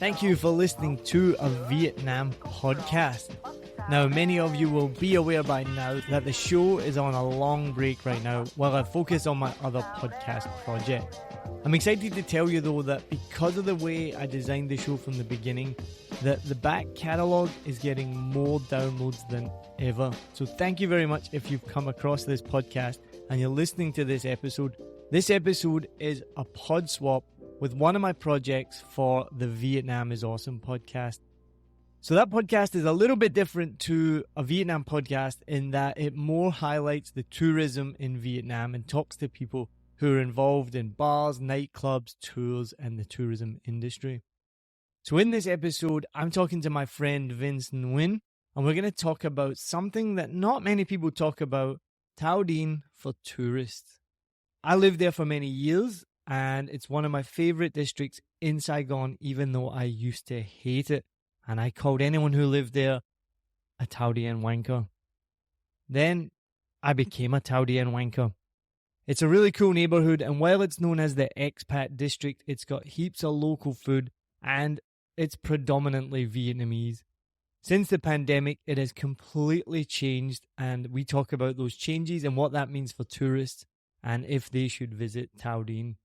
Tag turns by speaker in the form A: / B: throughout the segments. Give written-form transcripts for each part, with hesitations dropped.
A: Thank you for listening to a Vietnam podcast. Now, many of you will be aware by now that the show is on a long break right now while I focus on my other podcast project. I'm excited to tell you though that because of the way I designed the show from the beginning, that the back catalogue is getting more downloads than ever. So thank you very much if you've come across this podcast and you're listening to this episode. This episode is a pod swap with one of my projects for the Vietnam is Awesome podcast. So that podcast is a little bit different to a Vietnam podcast in that it more highlights the tourism in Vietnam and talks to people who are involved in bars, nightclubs, tours, and the tourism industry. So in this episode, I'm talking to my friend Vince Nguyen, and we're going to talk about something that not many people talk about, Thao Dien for tourists. I lived there for many years, and it's one of my favorite districts in Saigon, even though I used to hate it. And I called anyone who lived there a Thao Dien wanker. Then I became a Thao Dien wanker. It's a really cool neighborhood, and while it's known as the expat district, it's got heaps of local food, and it's predominantly Vietnamese. Since the pandemic, it has completely changed, and we talk about those changes and what that means for tourists, and if they should visit Thao Dien.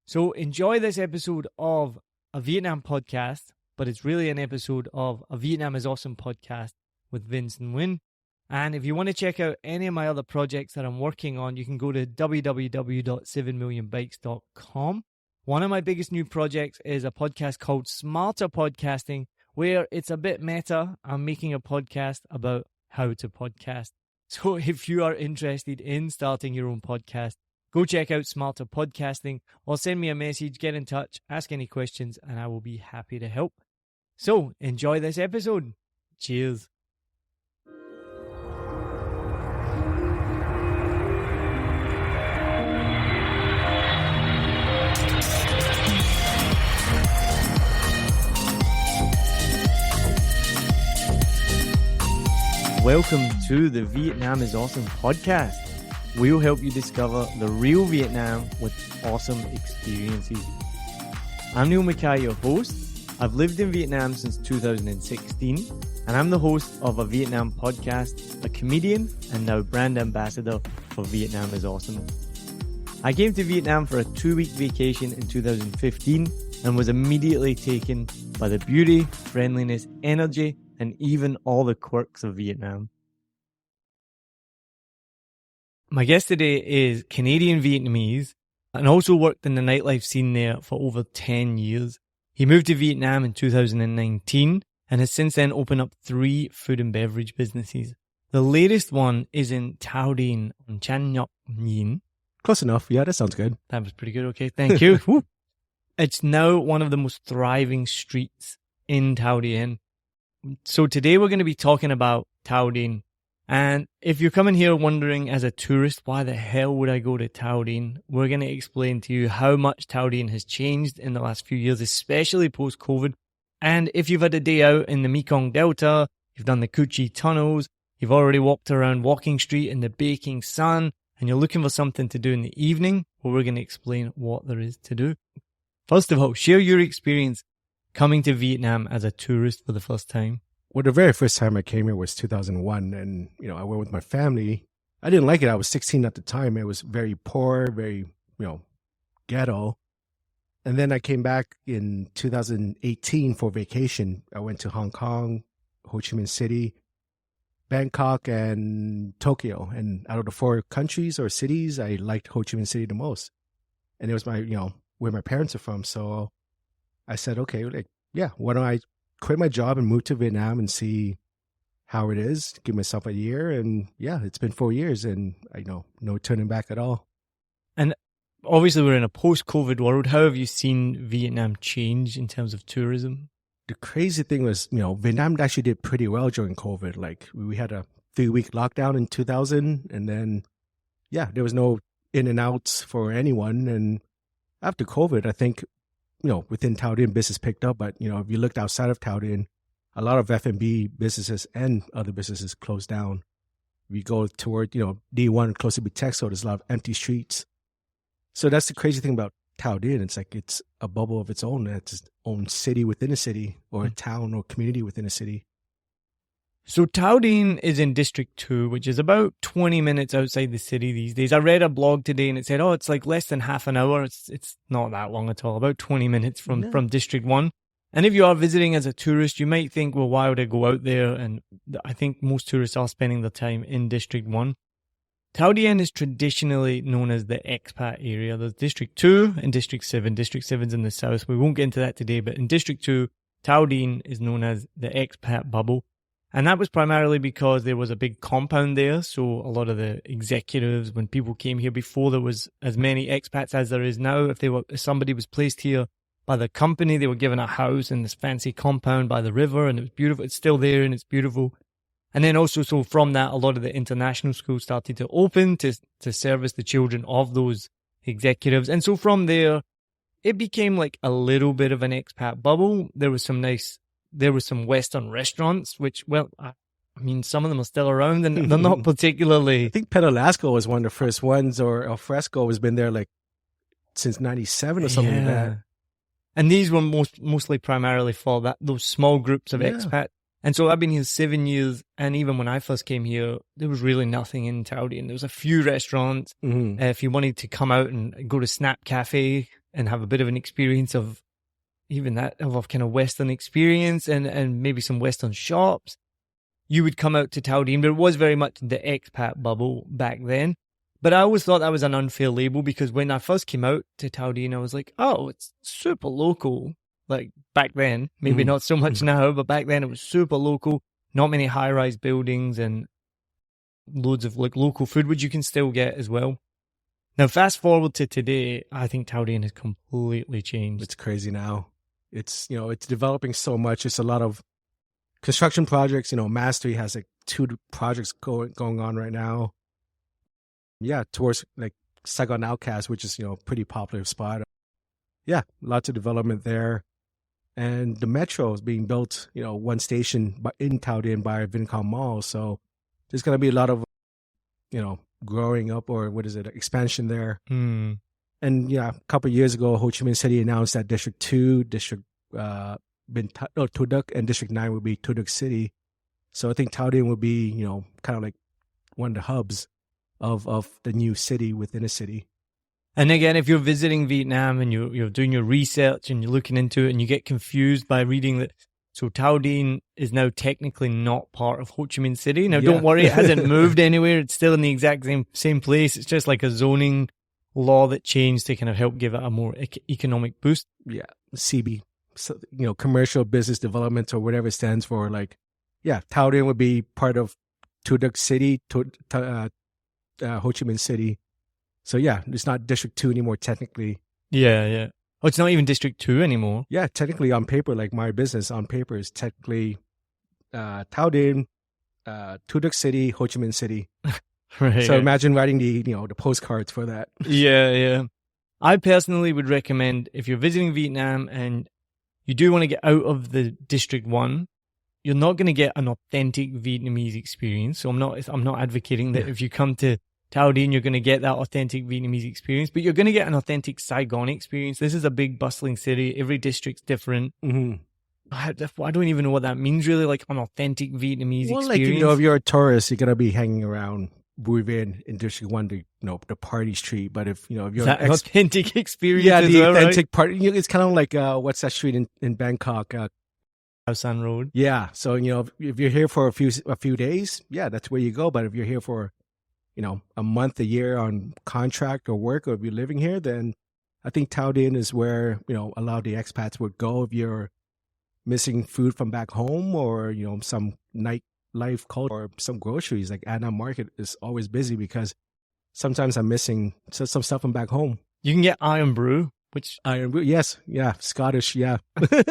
A: So enjoy this episode of a Vietnam podcast, but it's really an episode of a Vietnam is Awesome podcast with Vince Nguyen. And if you want to check out any of my other projects that I'm working on, you can go to www.7millionbikes.com. One of my biggest new projects is a podcast called Smarter Podcasting, where it's a bit meta. I'm making a podcast about how to podcast. So if you are interested in starting your own podcast, go check out Smarter Podcasting or send me a message, get in touch, ask any questions, and I will be happy to help. So enjoy this episode. Cheers. Welcome to the Vietnam is Awesome podcast. We'll help you discover the real Vietnam with awesome experiences. I'm Niall Mackay, your host. I've lived in Vietnam since 2016, and I'm the host of a Vietnam podcast, a comedian, and now brand ambassador for Vietnam is Awesome. I came to Vietnam for a 2-week vacation in 2015 and was immediately taken by the beauty, friendliness, energy, and even all the quirks of Vietnam. My guest today is Canadian Vietnamese and also worked in the nightlife scene there for over 10 years. He moved to Vietnam in 2019 and has since then opened up 3 food and beverage businesses. The latest one is in Thao Dien on Chan Nhok Nguyen.
B: Close enough. Yeah, that sounds good.
A: That was pretty good. Okay, thank you. It's now one of the most thriving streets in Thao Dien. So today we're going to be talking about Thao Dien. And if you're coming here wondering as a tourist, why the hell would I go to Thao Dien? We're going to explain to you how much Thao Dien has changed in the last few years, especially post-COVID. And if you've had a day out in the Mekong Delta, you've done the Cu Chi tunnels, you've already walked around Walking Street in the baking sun, and you're looking for something to do in the evening, well, we're going to explain what there is to do. First of all, share your experience coming to Vietnam as a tourist for the first time.
B: Well, the very first time I came here was 2001, and, I went with my family. I didn't like it. I was 16 at the time. It was very poor, very, ghetto. And then I came back in 2018 for vacation. I went to Hong Kong, Ho Chi Minh City, Bangkok, and Tokyo. And out of the 4 countries or cities, I liked Ho Chi Minh City the most. And it was my, where my parents are from. So I said, okay, why don't I quit my job and move to Vietnam and see how it is, give myself a year. And it's been 4 years and no turning back at all.
A: And obviously we're in a post-COVID world. How have you seen Vietnam change in terms of tourism?
B: The crazy thing was, Vietnam actually did pretty well during COVID. Like we had a 3-week lockdown in 2000 and then, there was no in and outs for anyone. And after COVID, I think, within Thao Dien, business picked up. But, if you looked outside of Thao Dien, a lot of F&B businesses and other businesses closed down. We go toward, D1 close to Big Tech, so there's a lot of empty streets. So that's the crazy thing about Thao Dien, it's like it's a bubble of its own. It's its own city within a city, or a town or community within a city.
A: So Thao Dien is in District 2, which is about 20 minutes outside the city these days. I read a blog today and it said, it's like less than half an hour. It's not that long at all, about 20 minutes from District 1. And if you are visiting as a tourist, you might think, well, why would I go out there? And I think most tourists are spending their time in District 1. Thao Dien is traditionally known as the expat area. There's District 2 and District 7. District 7's in the south. We won't get into that today, but in District 2, Thao Dien is known as the expat bubble. And that was primarily because there was a big compound there. So a lot of the executives, when people came here before there was as many expats as there is now, if somebody was placed here by the company, they were given a house in this fancy compound by the river, and it was beautiful. It's still there and it's beautiful. And then also, so from that, a lot of the international schools started to open to service the children of those executives. And so from there, it became like a little bit of an expat bubble. There were some Western restaurants, which, well, I mean, some of them are still around and they're not particularly...
B: I think Pedalasco was one of the first ones, or El Fresco has been there like since 97 or something like that.
A: And these were mostly primarily for those small groups of expats. And so I've been here 7 years, and even when I first came here, there was really nothing in Thao Dien. There was a few restaurants. Mm-hmm. If you wanted to come out and go to Snap Cafe and have a bit of an experience of even that, of a kind of Western experience and maybe some Western shops, you would come out to Thao Dien. But it was very much the expat bubble back then. But I always thought that was an unfair label, because when I first came out to Thao Dien, I was like, it's super local. Like back then, maybe not so much now, but back then it was super local. Not many high-rise buildings and loads of like local food, which you can still get as well. Now, fast forward to today, I think Thao Dien has completely changed.
B: It's crazy now. It's developing so much. It's a lot of construction projects. Mastery has like 2 projects going on right now. Yeah, towards like Saigon Outcast, which is, pretty popular spot. Yeah, lots of development there. And the metro is being built, one station in Thao Dien by Vincom Mall. So there's going to be a lot of, growing up, or expansion there.
A: Mm.
B: And yeah, a couple of years ago, Ho Chi Minh City announced that District 2, Thu Duc, and District 9 would be Thu Duc City. So I think Thao Dien would be, kind of like one of the hubs of the new city within a city.
A: And again, if you're visiting Vietnam and you're doing your research and you're looking into it and you get confused by reading that, so Thao Dien is now technically not part of Ho Chi Minh City. Now, don't worry, it hasn't moved anywhere. It's still in the exact same place. It's just like a zoning law that changed to kind of help give it a more economic boost.
B: Yeah, CB, so, commercial business development or whatever it stands for. Like, Thao Dien would be part of Thu Duc City, Ho Chi Minh City. So it's not District 2 anymore, technically.
A: Yeah. Oh, it's not even District 2 anymore.
B: Yeah, technically on paper, like my business on paper is technically Thao Dien, Thu Duc City, Ho Chi Minh City.
A: Right.
B: So imagine writing the postcards for that.
A: Yeah. I personally would recommend, if you're visiting Vietnam and you do want to get out of the District 1, you're not going to get an authentic Vietnamese experience. So I'm not advocating that if you come to Thao Dien, you're going to get that authentic Vietnamese experience, but you're going to get an authentic Saigon experience. This is a big bustling city. Every district's different.
B: Mm-hmm.
A: I don't even know what that means really, like an authentic Vietnamese experience.
B: Like, if you're a tourist, you're going to be hanging around Bui Vien in District 1 to, the party street. But if you're
A: an authentic experience.
B: Yeah, the authentic
A: right?
B: party. It's kind of like, what's that street in Bangkok?
A: Khao San Road.
B: Yeah. So, if you're here for a few days, that's where you go. But if you're here for a month, a year on contract or work, or if you're living here, then I think Thao Dien is where, a lot of the expats would go if you're missing food from back home, or, some nightlife culture, or some groceries. Like Anna Market is always busy because sometimes I'm missing some stuff from back home.
A: You can get Iron Brew,
B: yes. Yeah. Scottish. Yeah.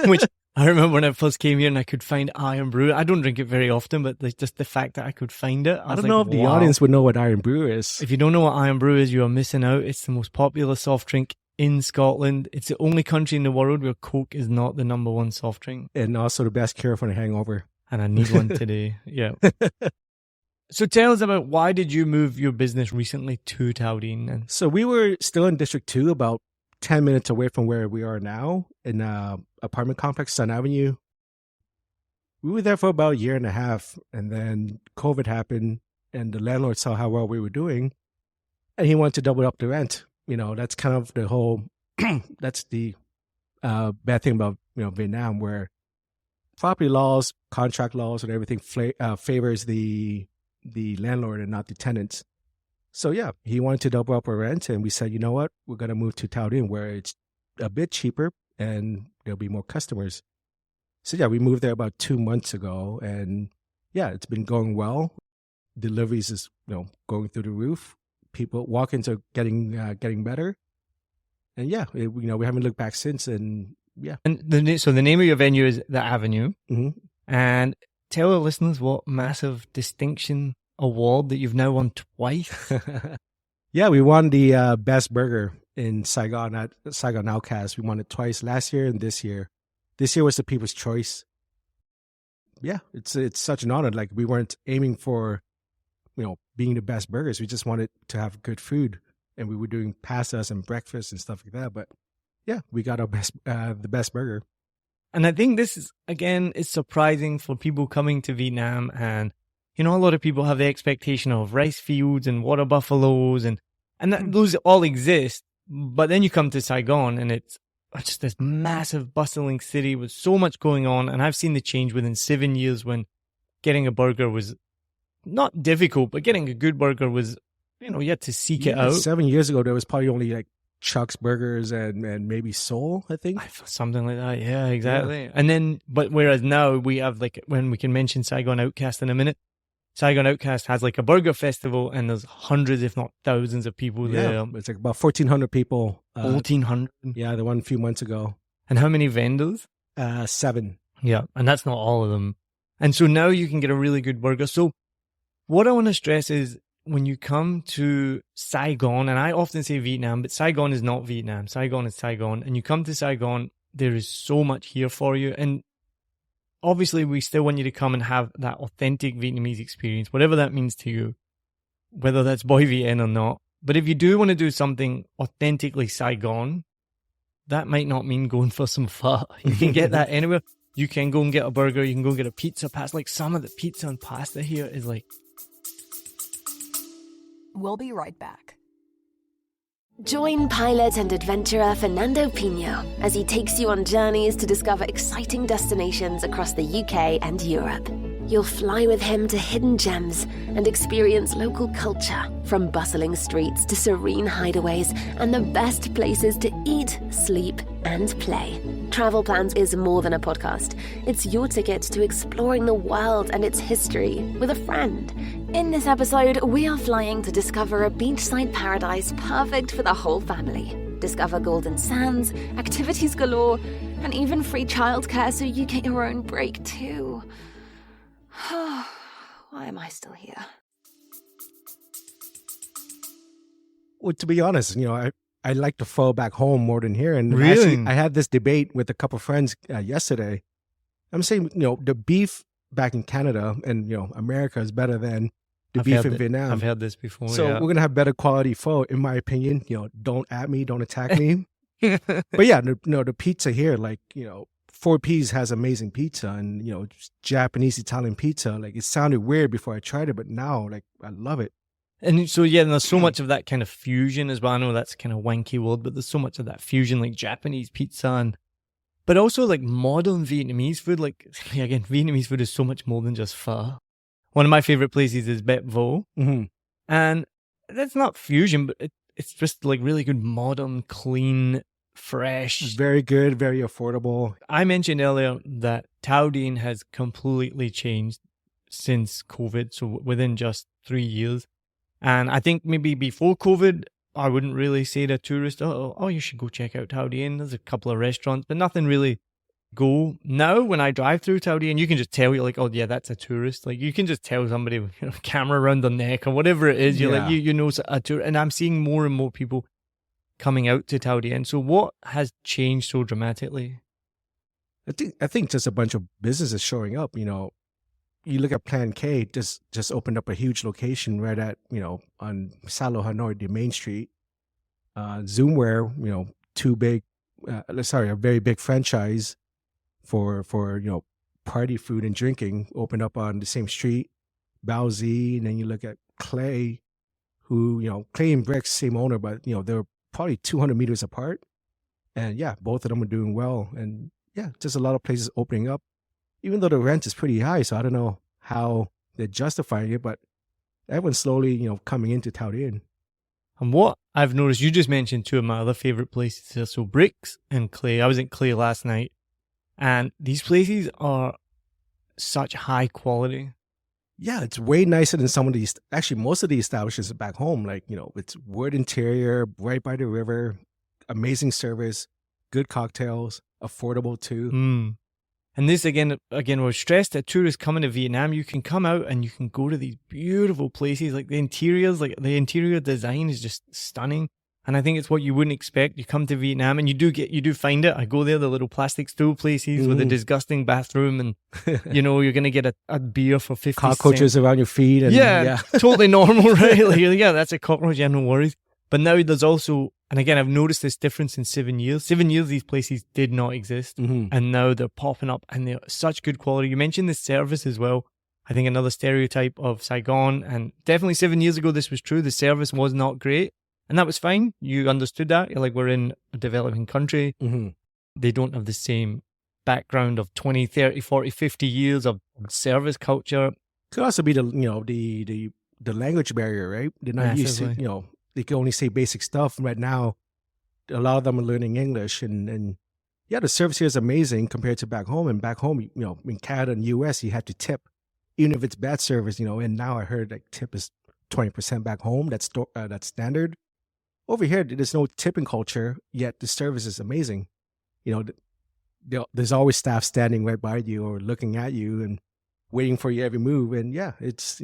A: Which I remember when I first came here and I could find Iron Brew. I don't drink it very often, but just the fact that I could find it.
B: I don't know if the audience would know what Iron Brew is.
A: If you don't know what Iron Brew is, you are missing out. It's the most popular soft drink in Scotland. It's the only country in the world where Coke is not the number one soft drink.
B: And also the best cure for a hangover.
A: And I need one today. Yeah. So tell us about, why did you move your business recently to Thao Dien?
B: So we were still in District 2 about 10 minutes away from where we are now in apartment complex, Sun Avenue. We were there for about a year and a half, and then COVID happened, and the landlord saw how well we were doing, and he wanted to double up the rent. That's kind of the whole, that's the bad thing about, Vietnam, where property laws, contract laws, and everything favors the landlord and not the tenants. So yeah, he wanted to double up our rent, and we said, you know what, we're going to move to Thao Dien, where it's a bit cheaper and there'll be more customers. So yeah, we moved there about 2 months ago, and yeah, it's been going well. Deliveries is going through the roof. People walk-ins are getting better, and yeah, we haven't looked back since. And yeah,
A: and so the name of your venue is The Avenue,
B: mm-hmm.
A: And tell our listeners what massive distinction award that you've now won twice.
B: Yeah, we won the best burger in Saigon at Saigon Outcast. We won it twice, last year and this year. This year was the People's Choice. Yeah, it's such an honor. Like, we weren't aiming for, being the best burgers. We just wanted to have good food, and we were doing pastas and breakfast and stuff like that. But yeah, we got the best burger.
A: And I think this is, again, is surprising for people coming to Vietnam. And, a lot of people have the expectation of rice fields and water buffaloes and those all exist. But then you come to Saigon and it's just this massive bustling city with so much going on. And I've seen the change within 7 years, when getting a burger was not difficult, but getting a good burger was, you had to seek it out.
B: 7 years ago, there was probably only like Chuck's Burgers and maybe Soul, I think.
A: Something like that. Yeah, exactly. Yeah. And then, but whereas now we have, like, when we can mention Saigon Outcast in a minute, Saigon Outcast has like a burger festival, and there's hundreds, if not thousands, of people there.
B: It's like about 1,400 people.
A: 1,400?
B: Yeah, the one a few months ago.
A: And how many vendors?
B: 7.
A: Yeah, and that's not all of them. And so now you can get a really good burger. So what I want to stress is, when you come to Saigon, and I often say Vietnam, but Saigon is not Vietnam. Saigon is Saigon. And you come to Saigon, there is so much here for you. And obviously, we still want you to come and have that authentic Vietnamese experience, whatever that means to you, whether that's Boy Vien or not. But if you do want to do something authentically Saigon, that might not mean going for some pho. You can get that anywhere. You can go and get a burger. You can go and get a pizza pasta. Like, some of the pizza and pasta here is like...
C: We'll be right back.
D: Join pilot and adventurer Fernando Pino as he takes you on journeys to discover exciting destinations across the UK and Europe. You'll fly with him to hidden gems and experience local culture, from bustling streets to serene hideaways and the best places to eat, sleep, and play. Travel Plans is more than a podcast. It's your ticket to exploring the world and its history with a friend. In this episode, we are flying to discover a beachside paradise perfect for the whole family. Discover golden sands, activities galore, and even free childcare so you get your own break too. Why am I still here?
B: Well, to be honest, I like to pho back home more than here. And
A: really?
B: Actually, I had this debate with a couple of friends yesterday. I'm saying, the beef back in Canada and, America is better than the beef in Vietnam.
A: I've heard this before.
B: So
A: yeah.
B: We're going to have better quality pho, in my opinion. Don't at me, don't attack me. But yeah, the pizza here, like, 4Ps has amazing pizza, and, Japanese, Italian pizza. Like, it sounded weird before I tried it, but now, like, I love it.
A: And so, yeah, there's so much of that kind of fusion as well. I know that's kind of wanky word, but there's so much of that fusion, like Japanese pizza, but also like modern Vietnamese food. Like, again, Vietnamese food is so much more than just pho. One of my favorite places is Bet Vo.
B: Mm-hmm.
A: And that's not fusion, but it's just like really good, modern, clean, fresh.
B: Very good, very affordable.
A: I mentioned earlier that Thao Dien has completely changed since COVID, so within just 3 years. And I think maybe before COVID, I wouldn't really say to tourists, oh, you should go check out Thao Dien. There's a couple of restaurants, but nothing really go. Now, when I drive through Thao Dien, you can just tell, you're like, oh yeah, that's a tourist. Like, you can just tell somebody with camera around their neck or whatever it is. You're like, you know, it's a tourist. And I'm seeing more and more people coming out to Thao Dien. So what has changed so dramatically?
B: I think just a bunch of businesses showing up. You look at Plan K, just opened up a huge location right at, on Salo Hanoi, the main street. Zoomware, a very big franchise for party food and drinking opened up on the same street, Bao Z, and then you look at Clay, who Clay and Bricks, same owner, but they're probably 200 meters apart, and yeah, both of them are doing well, and yeah, just a lot of places opening up, even though the rent is pretty high. So I don't know how they're justifying it, but everyone's slowly coming into Thao Dien.
A: And what I've noticed, you just mentioned two of my other favorite places here. So Bricks and Clay. I was in Clay last night, and these places are such high quality.
B: Yeah, it's way nicer than some of these. Actually, most of the establishments back home, like it's wood interior, right by the river, amazing service, good cocktails, affordable too.
A: And this again, we're stressed that tourists coming to Vietnam, you can come out and you can go to these beautiful places. Like the interior design is just stunning. And I think it's what you wouldn't expect. You come to Vietnam and you do find it. I go there, the little plastic stool places with a disgusting bathroom, and you're going to get a beer for 50
B: cockroaches
A: cents.
B: Around your feet. And,
A: yeah, totally normal, right? Like, yeah, that's a cockroach, yeah, no worries. But now there's also, and again, I've noticed this difference in 7 years. 7 years, these places did not exist. And now they're popping up and they're such good quality. You mentioned the service as well. I think another stereotype of Saigon, and definitely 7 years ago, this was true. The service was not great. And that was fine. You understood that. You're like, we're in a developing country. They don't have the same background of 20, 30, 40, 50 years of service culture.
B: Could also be the language barrier, right? They're not used to, they can only say basic stuff. Right now, a lot of them are learning English, and yeah, the service here is amazing compared to back home. And back home, in Canada and US, you have to tip, even if it's bad service, and now I heard like tip is 20% back home. That's standard. Over here, there's no tipping culture, yet the service is amazing. There's always staff standing right by you or looking at you and waiting for your every move. And yeah, it's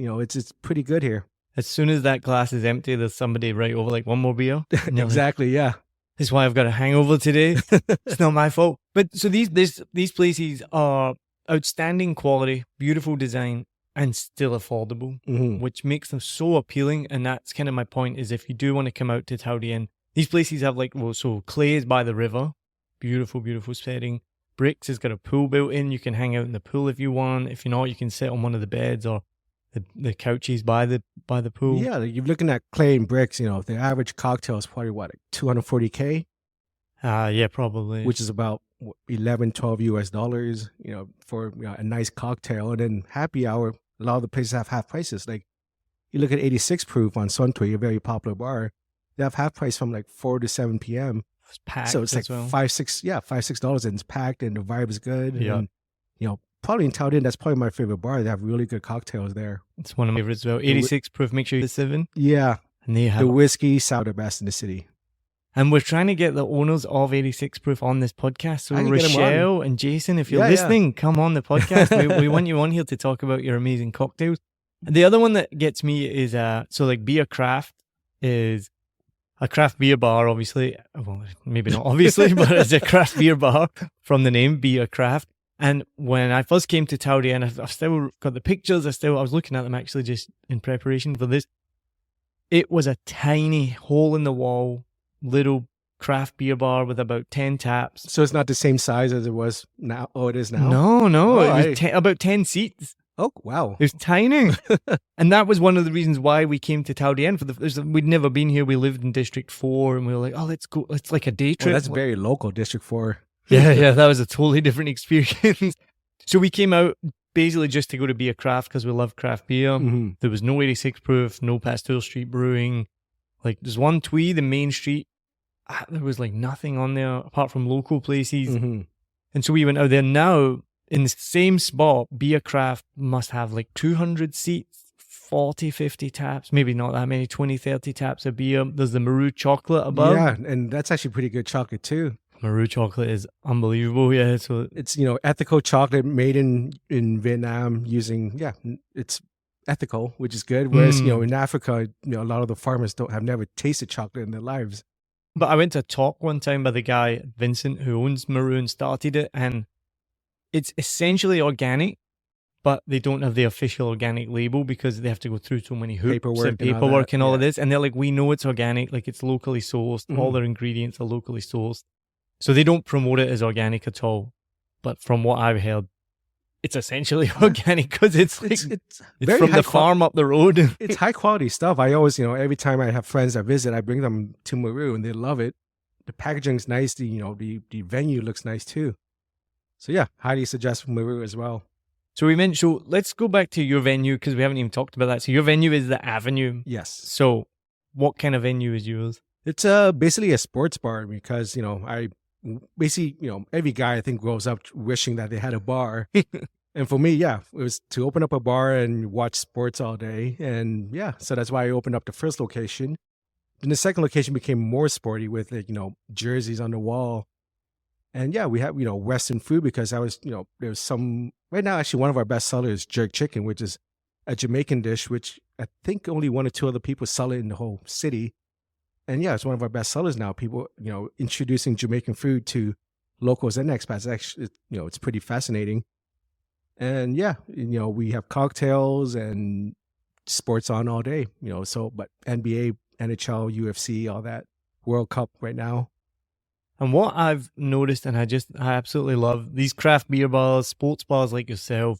B: pretty good here.
A: As soon as that glass is empty, there's somebody right over, like, one more beer.
B: Exactly, yeah.
A: This is why I've got a hangover today. It's not my fault. But so these places are outstanding quality, beautiful design, and still affordable, which makes them so appealing. And that's kind of my point, is if you do want to come out to Thao Dien, these places have so Clay is by the river, beautiful, beautiful setting. Bricks has got a pool built in. You can hang out in the pool if you want. If you're not, you can sit on one of the beds or the couches by the pool.
B: Yeah, you're looking at Clay and Bricks, the average cocktail is probably like $240K?
A: Yeah, probably.
B: Which is about $11-12 US, for a nice cocktail. And then happy hour, a lot of the places have half prices. Like you look at 86 proof on Son Thuy, a very popular bar, they have half price from like 4 to 7 p.m.
A: It's packed.
B: So it's like $5-6, and it's packed and the vibe is good.
A: Yeah.
B: And, probably in Thao Dien, that's probably my favorite bar. They have really good cocktails there.
A: It's one of my favorites as well. 86 proof, make sure you're 7.
B: Yeah.
A: And they have
B: the whiskey, sour the best in the city.
A: And we're trying to get the owners of 86 proof on this podcast. So Rochelle and Jason, if you're listening, come on the podcast. we want you on here to talk about your amazing cocktails. And the other one that gets me is, Beer Craft is a craft beer bar, obviously. Well, maybe not obviously, but it's a craft beer bar from the name, Beer Craft. And when I first came to Thao Dien, I've still got the pictures. I was looking at them actually just in preparation for this. It was a tiny hole in the wall, little craft beer bar with about 10 taps.
B: So it's not the same size as it was now? Oh, it is now?
A: No. It was about 10 seats.
B: Oh, wow.
A: It was tiny. And that was one of the reasons why we came to Thao Dien. We'd never been here. We lived in District 4 and we were like, oh, let's go. It's like a day trip.
B: That's very local, District 4.
A: Yeah, that was a totally different experience. So we came out basically just to go to Beer Craft because we love craft beer. There was no 86 proof, no Pasteur Street Brewing. Like there's one Twee, the main street. There was like nothing on there apart from local places. And so we went out there. Now in the same spot, Beer Craft must have like 200 seats, 40, 50 taps, maybe not that many, 20, 30 taps of beer. There's the Maru chocolate above.
B: Yeah, and that's actually pretty good chocolate too.
A: Maru chocolate is unbelievable. Yeah, so
B: it's ethical chocolate made in Vietnam using it's ethical, which is good. Whereas in Africa, a lot of the farmers have never tasted chocolate in their lives.
A: But I went to a talk one time by the guy Vincent who owns Maru and started it, and it's essentially organic, but they don't have the official organic label because they have to go through so many hoops
B: Paperwork
A: and
B: and all
A: paperwork
B: that,
A: and all of
B: yeah.
A: this. And they're like, we know it's organic, like it's locally sourced. All
B: Mhm.
A: their ingredients are locally sourced. So they don't promote it as organic at all. But from what I've heard, it's essentially organic because it's like,
B: It's
A: it's
B: very
A: from
B: high
A: the farm up the road.
B: It's high quality stuff. I always, every time I have friends that visit, I bring them to Maru and they love it. The packaging's nice. The venue looks nice too. So yeah, highly suggest Maru as well.
A: So let's go back to your venue because we haven't even talked about that. So your venue is the Avenue.
B: Yes.
A: So what kind of venue is yours?
B: It's basically a sports bar because, I basically, every guy I think grows up wishing that they had a bar. And for me, yeah, it was to open up a bar and watch sports all day. And yeah, so that's why I opened up the first location. Then the second location became more sporty with, jerseys on the wall. And yeah, we have, Western food because there's some, right now, actually, one of our best sellers is jerk chicken, which is a Jamaican dish, which I think only one or two other people sell it in the whole city. And yeah, it's one of our best sellers now. People, introducing Jamaican food to locals and expats. Actually, it's pretty fascinating. And yeah, we have cocktails and sports on all day, but NBA, NHL, UFC, all that, World Cup right now.
A: And what I've noticed, and I absolutely love these craft beer bars, sports bars like yourself.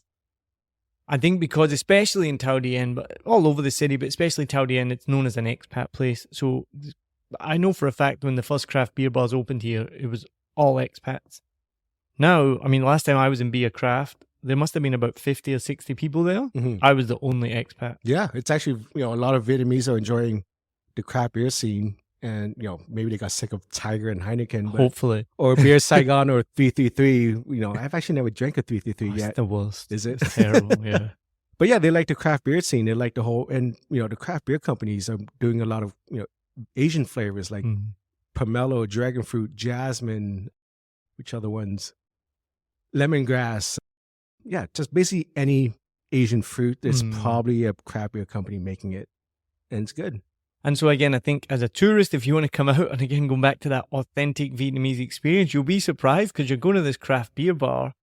A: I think because especially in Thao Dien, but all over the city, but especially Thao Dien, it's known as an expat place. So I know for a fact when the first craft beer bars opened here, it was all expats. Now, I mean, last time I was in Beer Craft, there must have been about 50 or 60 people there.
B: Mm-hmm.
A: I was the only expat.
B: Yeah, it's actually, a lot of Vietnamese are enjoying the craft beer scene. And, maybe they got sick of Tiger and Heineken. But,
A: Hopefully.
B: Or Beer Saigon or 333. I've actually never drank a 333 yet.
A: It's the worst.
B: Is it?
A: It's terrible, yeah.
B: But yeah, they like the craft beer scene. They like the whole, and, the craft beer companies are doing a lot of, Asian flavors like pomelo, dragon fruit, jasmine, which other ones? Lemongrass. Yeah, just basically any Asian fruit. There's probably a craft beer company making it. And it's good.
A: And so again, I think as a tourist, if you want to come out and again, going back to that authentic Vietnamese experience, you'll be surprised because you're going to this craft beer bar,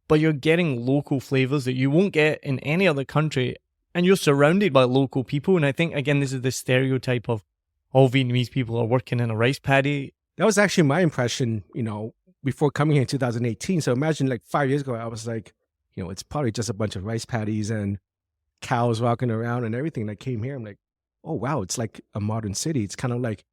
A: but you're getting local flavors that you won't get in any other country. And you're surrounded by local people. And I think, again, this is the stereotype of all Vietnamese people are working in a rice paddy.
B: That was actually my impression, before coming here in 2018. So imagine like 5 years ago, I was like, it's probably just a bunch of rice paddies and cows walking around and everything. And I came here, I'm like, oh, wow, it's like a modern city. It's kind of like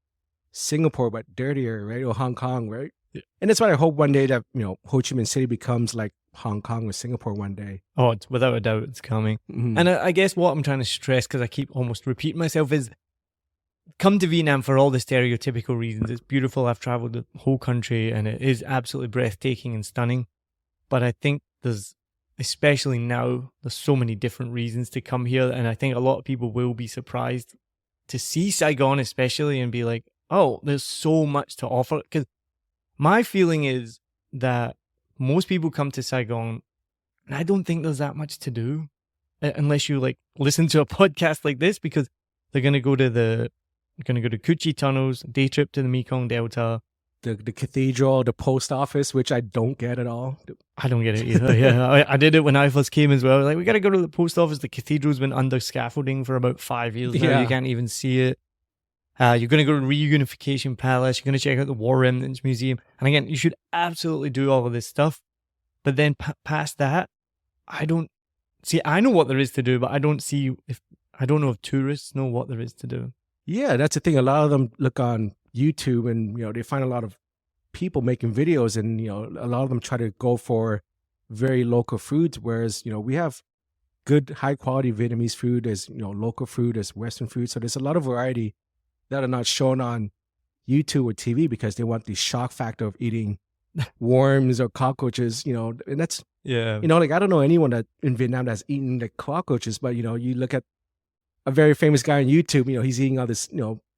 B: Singapore, but dirtier, right? Or Hong Kong, right? Yeah. And that's why I hope one day that, Ho Chi Minh City becomes like Hong Kong or Singapore one day.
A: Oh, it's without a doubt, it's coming. Mm-hmm. And I guess what I'm trying to stress, because I keep almost repeating myself, is come to Vietnam for all the stereotypical reasons. It's beautiful. I've traveled the whole country and it is absolutely breathtaking and stunning. But I think especially now, there's so many different reasons to come here. And I think a lot of people will be surprised to see Saigon especially and be like, oh, there's so much to offer. Because my feeling is that most people come to Saigon and I don't think there's that much to do unless you like listen to a podcast like this, because they're going to go to Cu Chi tunnels, day trip to the Mekong Delta,
B: the cathedral, the post office, which I don't get at all.
A: I don't get it either. Yeah, I did it when I first came as well. Like, we got to go to the post office. The cathedral's been under scaffolding for about 5 years now.
B: Yeah.
A: You can't even see it. You're going to go to the Reunification Palace. You're going to check out the War Remnants Museum. And again, you should absolutely do all of this stuff. But then past that, I know what there is to do, but I don't know if tourists know what there is to do.
B: Yeah, that's the thing. A lot of them look on YouTube and, they find a lot of people making videos and, a lot of them try to go for very local foods. Whereas, we have good, high quality Vietnamese food. There's, local food, there's Western food. So there's a lot of variety that are not shown on YouTube or TV because they want the shock factor of eating worms or cockroaches, and that's,
A: yeah.
B: Like, I don't know anyone that in Vietnam that's eaten like cockroaches, but, you look at a very famous guy on YouTube, he's eating all this,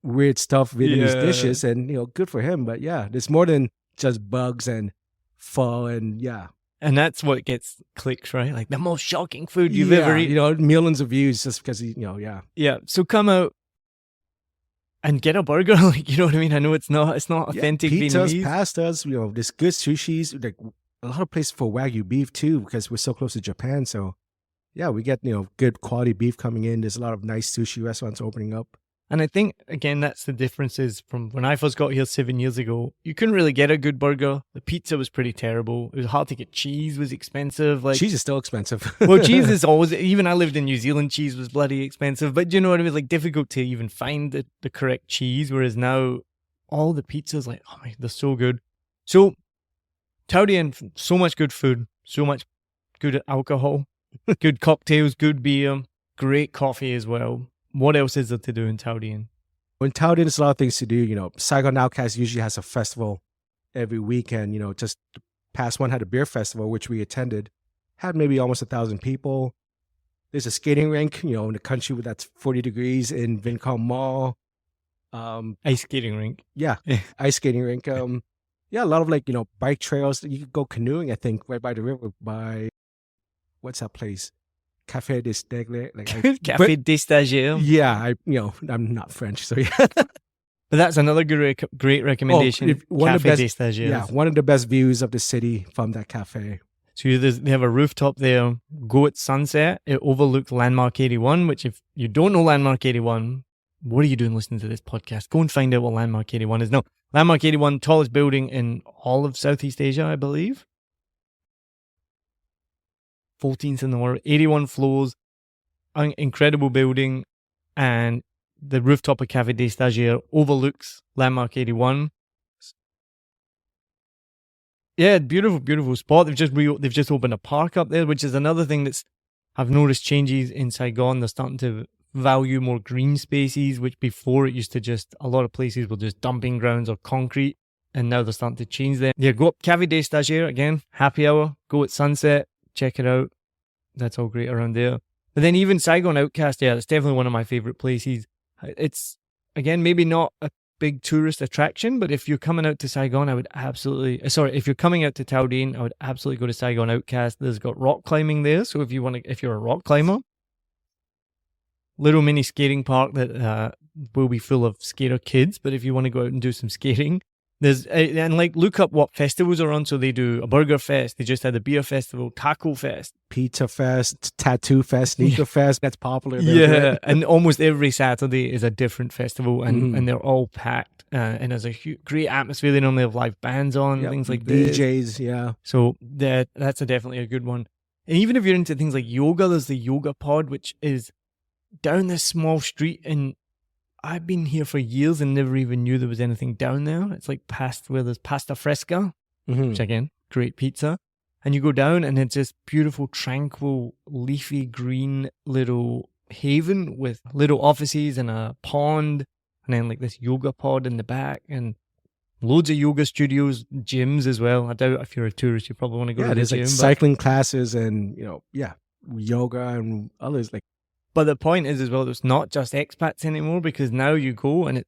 B: weird stuff, Vietnamese dishes, and, good for him. But yeah, there's more than just bugs and pho and yeah.
A: And that's what gets clicks, right? Like the most shocking food you've ever eaten.
B: Millions of views just because, yeah.
A: Yeah. So come out and get a burger. Like, you know what I mean? I know it's not authentic
B: pizzas,
A: Vietnamese.
B: pastas, there's good sushis, like a lot of places for Wagyu beef too, because we're so close to Japan. So yeah, we get, good quality beef coming in. There's a lot of nice sushi restaurants opening up.
A: And I think, again, that's the differences from when I first got here 7 years ago. You couldn't really get a good burger. The pizza was pretty terrible. It was hard to get. Cheese was expensive.
B: Cheese is still expensive.
A: Well, cheese is always, even I lived in New Zealand, cheese was bloody expensive. But you know what I mean? Like, difficult to even find the correct cheese. Whereas now, all the pizzas, like, oh my, they're so good. So, Thao Dien, so much good food, so much good alcohol, good cocktails, good beer, great coffee as well. What else is there to do in Thao Dien?
B: In Thao Dien, there's a lot of things to do. Saigon Outcast usually has a festival every weekend. Just the past one had a beer festival, which we attended. Had maybe almost 1,000 people. There's a skating rink, in the country that's 40 degrees in Vincom Mall.
A: Ice skating rink.
B: Yeah, ice skating rink. Yeah, a lot of bike trails. You could go canoeing, I think, right by the river by, what's that place? Café des Stagiaires.
A: Café des Stagiaires.
B: Yeah, I'm not French, so yeah.
A: But that's another great recommendation. Café des Stagiaires.
B: Yeah, one of the best views of the city from that cafe.
A: So they have a rooftop there. Go at sunset. It overlooks Landmark 81, which if you don't know Landmark 81, what are you doing listening to this podcast? Go and find out what Landmark 81 is. No, Landmark 81, tallest building in all of Southeast Asia, I believe. 14th in the world, 81 floors, an incredible building, and the rooftop of Café des Stagiaires overlooks Landmark 81. Yeah, beautiful, beautiful spot. They've just opened a park up there, which is another thing that's I've noticed changes in Saigon. They're starting to value more green spaces, which before it used to just a lot of places were just dumping grounds or concrete, and now they're starting to change them. Yeah, go up Café des Stagiaires again, happy hour, go at sunset. Check it out. That's all great around there. But then even Saigon Outcast, yeah, that's definitely one of my favorite places. It's, again, maybe not a big tourist attraction, but if you're coming out to Saigon, if you're coming out to Thao Dien, I would absolutely go to Saigon Outcast. There's got rock climbing there. So if you're a rock climber, little mini skating park that will be full of skater kids. But if you want to go out and do some skating, look up what festivals are on. So they do a burger fest. They just had a beer festival, taco fest,
B: pizza fest, tattoo fest, sneaker fest. That's popular.
A: Yeah, right? And almost every Saturday is a different festival, and they're all packed. And there's a great atmosphere. They normally have live bands on, things like this.
B: DJs, yeah.
A: So that's definitely a good one. And even if you're into things like yoga, there's the yoga pod, which is down this small street in. I've been here for years and never even knew there was anything down there. It's like past where there's pasta fresca, which again, great pizza. And you go down and it's this beautiful, tranquil, leafy green little haven with little offices and a pond and then like this yoga pod in the back and loads of yoga studios, gyms as well. I doubt if you're a tourist, you probably want to go to the
B: there's
A: gym.
B: Like cycling classes and, yoga and others like.
A: But the point is as well, it's not just expats anymore because now you go and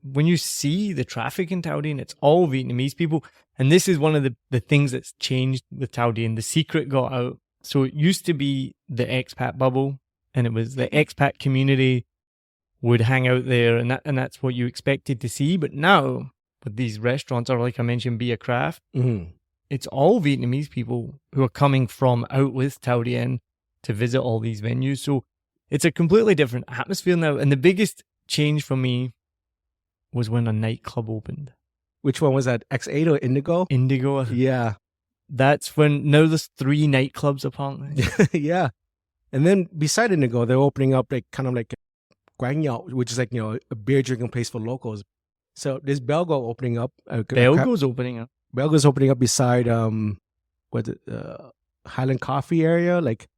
A: when you see the traffic in Thao Dien, it's all Vietnamese people. And this is one of the things that's changed with Thao Dien. The secret got out. So it used to be the expat bubble and it was the expat community would hang out there and that's what you expected to see. But now with these restaurants, or like I mentioned, Be a Craft, it's all Vietnamese people who are coming from out with Thao Dien to visit all these venues. So it's a completely different atmosphere now. And the biggest change for me was when a nightclub opened.
B: Which one was that? X8 or Indigo?
A: Indigo.
B: Yeah.
A: That's when now there's 3 nightclubs apparently.
B: Yeah. And then beside Indigo, they're opening up like kind of like Quang Nhậu, which is like, a beer drinking place for locals. So there's Belgo opening up.
A: Belgo's opening up.
B: Belgo's opening up beside Highland Coffee area, like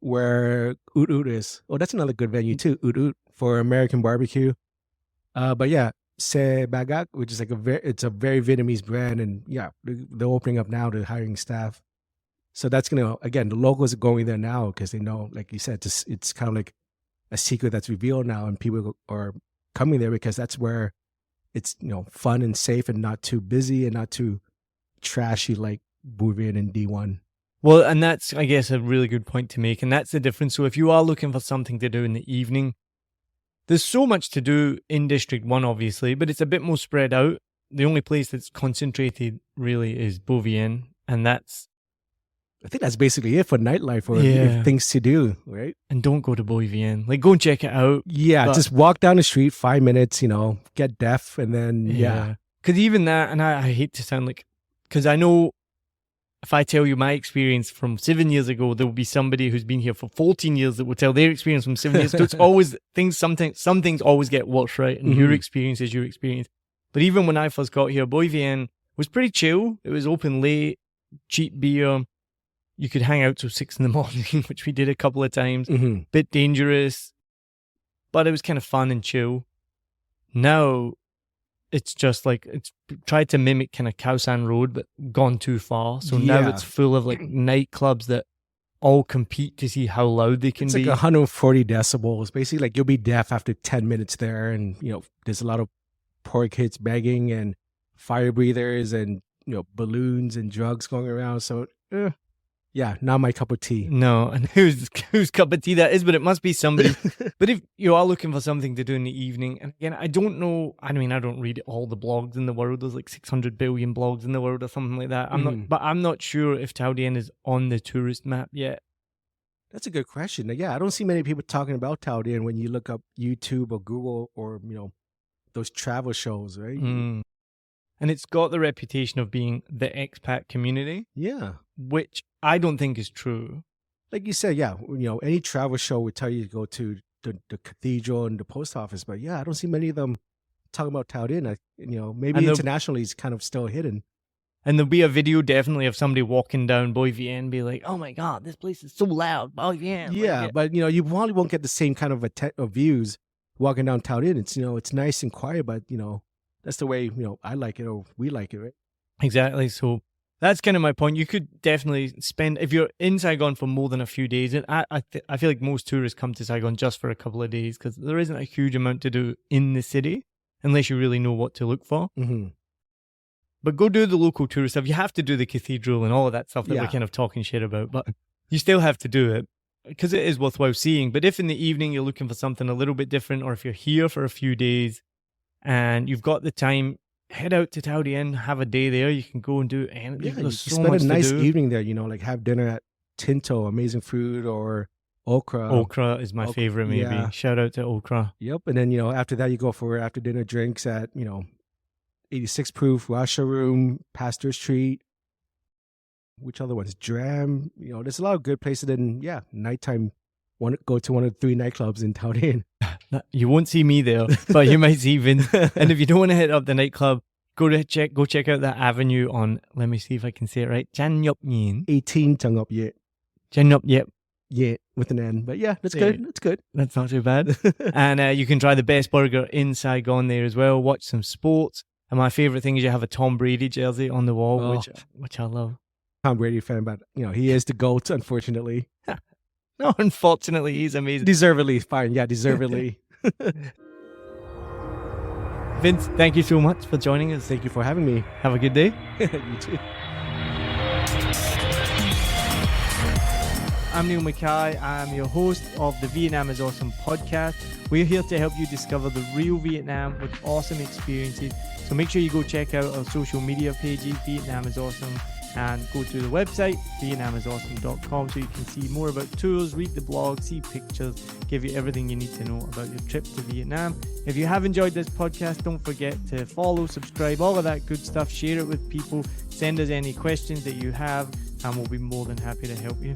B: where Oot Oot is. Oh, that's another good venue too, Oot Oot, for American barbecue. But yeah, Se Bagak, which is like it's a very Vietnamese brand, and yeah, they're opening up now to hiring staff. So that's again, the locals are going there now because they know, like you said, it's kind of like a secret that's revealed now, and people are coming there because that's where it's fun and safe and not too busy and not too trashy like Bù Viên and D1.
A: Well, and that's, I guess, a really good point to make. And that's the difference. So if you are looking for something to do in the evening, there's so much to do in District 1, obviously, but it's a bit more spread out. The only place that's concentrated really is Bù Viên, and that's
B: I think that's basically it for nightlife or
A: Yeah.
B: things to do, right?
A: And don't go to Boy Vian. Like, go and check it out.
B: Yeah,
A: But-
B: just walk down the street, 5 minutes, get deaf, and then, yeah.
A: Because even that, and I hate to sound like, because I know if I tell you my experience from 7 years ago, there will be somebody who's been here for 14 years that will tell their experience from 7 years. So it's always some things always get worse, right? And your experience is your experience. But even when I first got here, Boy Vian was pretty chill. It was open late, cheap beer. You could hang out till 6 a.m, which we did a couple of times. Bit dangerous, but it was kind of fun and chill. Now, it's just like, it's tried to mimic kind of Khao San Road, but gone too far. So now
B: Yeah.
A: it's full of like nightclubs that all compete to see how loud they can
B: It's
A: be.
B: like 140 decibels. Basically, like you'll be deaf after 10 minutes there. And, there's a lot of poor kids begging and fire breathers and, balloons and drugs going around. So, yeah, not my cup of tea.
A: No, and whose cup of tea that is, but it must be somebody. But if you are looking for something to do in the evening, and again, I don't know, I mean, I don't read all the blogs in the world. There's like 600 billion blogs in the world or something like that. I'm not sure if Thao Dien is on the tourist map yet.
B: That's a good question. Yeah, I don't see many people talking about Thao Dien when you look up YouTube or Google or, those travel shows, right?
A: And it's got the reputation of being the expat community,
B: Yeah.
A: which I don't think is true.
B: Like you said, yeah, any travel show would tell you to go to the cathedral and the post office. But yeah, I don't see many of them talking about Thao Dien. Maybe
A: And
B: internationally it's kind of still hidden.
A: And there'll be a video definitely of somebody walking down Boy Vian and be like, oh my God, this place is so loud. Boy Vian.
B: Yeah, but you probably won't get the same kind of of views walking down Thao Dien. It's it's nice and quiet, but that's the way I like it or we like it, right?
A: Exactly. So that's kind of my point. You could definitely spend, if you're in Saigon for more than a few days, and I feel like most tourists come to Saigon just for a couple of days because there isn't a huge amount to do in the city unless you really know what to look for. But go do the local tourist stuff. You have to do the cathedral and all of that stuff that we're kind of talking shit about, but you still have to do it because it is worthwhile seeing. But if in the evening you're looking for something a little bit different, or if you're here for a few days and you've got the time, head out to Thao Dien, have a day there. You can go and do anything.
B: Yeah, you
A: There's so
B: spend
A: much
B: a nice
A: to do.
B: evening there, like have dinner at Tinto, amazing food, or Okra.
A: Okra is my favorite, maybe.
B: yeah.
A: Shout out to Okra.
B: Yep. And then, after that, you go for after dinner drinks at, 86 proof, Rasha Room, Pastor Street. Which other ones? Dram. There's a lot of good places. And yeah, nighttime, go to one of the 3 nightclubs in Thao Dien.
A: You won't see me there, but you might see Vince. And if you don't want to hit up the nightclub, go check out that avenue on, let me see if I can say it right, Chan Yop Yin.
B: 18 Tung Up Yet.
A: Chan Yop, yep.
B: Yeah, with an N. But yeah, that's
A: Yeah.
B: good. That's good.
A: That's not too bad. And you can try the best burger in Saigon there as well. Watch some sports. And my favorite thing is you have a Tom Brady jersey on the wall,
B: Oh.
A: which I love.
B: Tom Brady fan, but he is the GOAT, unfortunately.
A: No, unfortunately, he's amazing.
B: Deservedly, fine. Yeah, deservedly.
A: Vince, thank you so much for joining us.
B: Thank you for having me.
A: Have a good day.
B: You too.
A: I'm Niall Mackay. I'm your host of the Vietnam is Awesome podcast. We're here to help you discover the real Vietnam with awesome experiences. So make sure you go check out our social media pages, Vietnam is Awesome, and go to the website, vietnamisawesome.com, so you can see more about tours, read the blog, see pictures, give you everything you need to know about your trip to Vietnam. If you have enjoyed this podcast, don't forget to follow, subscribe, all of that good stuff. Share it with people. Send us any questions that you have, and we'll be more than happy to help you.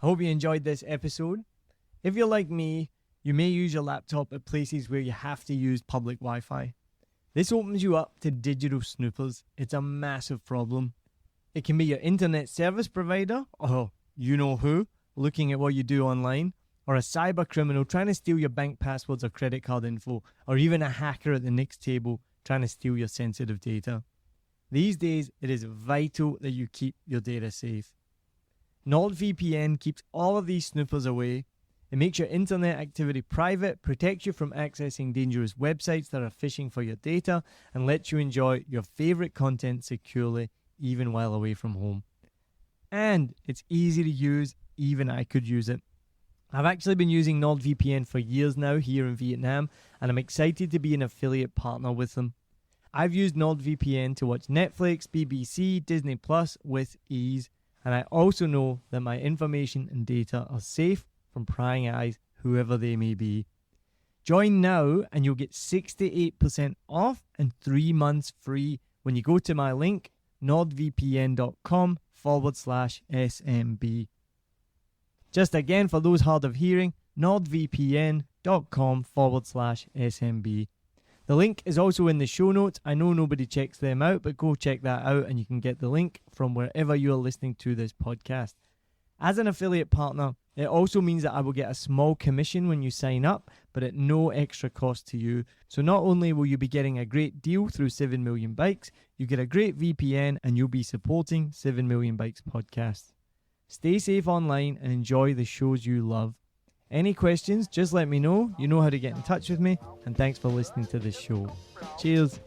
A: I hope you enjoyed this episode. If you're like me, you may use your laptop at places where you have to use public Wi-Fi. This opens you up to digital snoopers. It's a massive problem. It can be your internet service provider, or you know who, looking at what you do online, or a cyber criminal trying to steal your bank passwords or credit card info, or even a hacker at the next table trying to steal your sensitive data. These days, it is vital that you keep your data safe. NordVPN keeps all of these snoopers away. It makes your internet activity private, protects you from accessing dangerous websites that are phishing for your data, and lets you enjoy your favorite content securely, even while away from home. And it's easy to use, even I could use it. I've actually been using NordVPN for years now here in Vietnam. and I'm excited to be an affiliate partner with them. I've used NordVPN to watch Netflix, BBC, Disney Plus with ease, and I also know that my information and data are safe from prying eyes, whoever they may be. Join now and you'll get 68% off and 3 months free when you go to my link, nordvpn.com/SMB. Just again, for those hard of hearing, nordvpn.com/SMB. The link is also in the show notes. I know nobody checks them out, but go check that out and you can get the link from wherever you're listening to this podcast. As an affiliate partner, it also means that I will get a small commission when you sign up, but at no extra cost to you. So not only will you be getting a great deal through 7 Million Bikes, you get a great VPN and you'll be supporting 7 Million Bikes podcast. Stay safe online and enjoy the shows you love. Any questions, just let me know. You know how to get in touch with me. And thanks for listening to this show. Cheers.